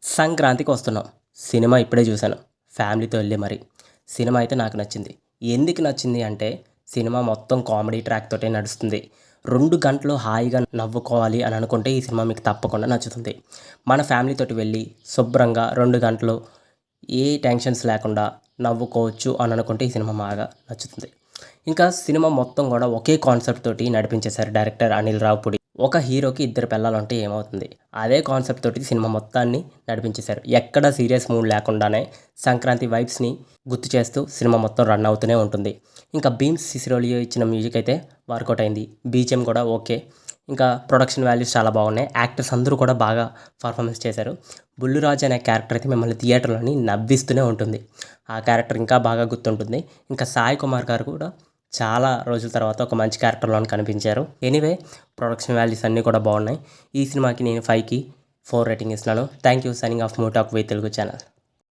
సంక్రాంతికి వస్తున్నాం. సినిమా ఇప్పుడే చూశాను. ఫ్యామిలీతో వెళ్ళి మరి. సినిమా అయితే నాకు నచ్చింది. ఎందుకు నచ్చింది అంటే సినిమా మొత్తం కామెడీ ట్రాక్ తోటే నడుస్తుంది. 2 గంటలు హాయిగా నవ్వుకోవాలి అని అనుకుంటే ఈ సినిమా మీకు తప్పకుండా నచ్చుతుంది. మన ఫ్యామిలీతోటి వెళ్ళి శుభ్రంగా 2 గంటలు ఏ టెన్షన్స్ లేకుండా నవ్వుకోవచ్చు అని అనుకుంటే ఈ సినిమా బాగా నచ్చుతుంది. ఇంకా సినిమా మొత్తం కూడా ఒకే కాన్సెప్ట్ తోటి నడిపించేశారు డైరెక్టర్ అనిల్ రావిపూడి. ఒక హీరోకి 2 పిల్లలుంటే ఏమవుతుంది? అదే కాన్సెప్ట్ తోటి సినిమా మొత్తాన్ని నడిపించేశారు. ఎక్కడ సీరియస్ మూడ్ లేకుండానే సంక్రాంతి వైబ్స్‌ని గుర్తు చేస్తూ సినిమా మొత్తం రన్ అవుతూనే ఉంటుంది. ఇంకా భీమ్స్ సిసిరోలియో ఇచ్చిన మ్యూజిక్ అయితే వర్కౌట్ అయింది. బీజీఎం కూడా ఓకే. ఇంకా ప్రొడక్షన్ వాల్యూస్ చాలా బాగున్నాయి. యాక్టర్స్ అందరూ కూడా బాగా పర్ఫార్మెన్స్ చేశారు. బుల్లురాజు అనే క్యారెక్టర్ అయితే మిమ్మల్ని థియేటర్‌లోని నవ్విస్తూనే ఉంటుంది. ఆ క్యారెక్టర్ ఇంకా బాగా గుర్తుంటుంది. ఇంకా సాయి కుమార్ గారు కూడా చాలా రోజుల తర్వాత ఒక మంచి క్యారెక్టర్‌లోని కనిపించారు. ఎనీవే ప్రొడక్షన్ వాల్యూస్ అన్నీ కూడా బాగున్నాయి. ఈ సినిమాకి నేను 5కి 4 రేటింగ్ ఇస్తున్నాను. Thank you. Signing off movie talk with Telugu channel.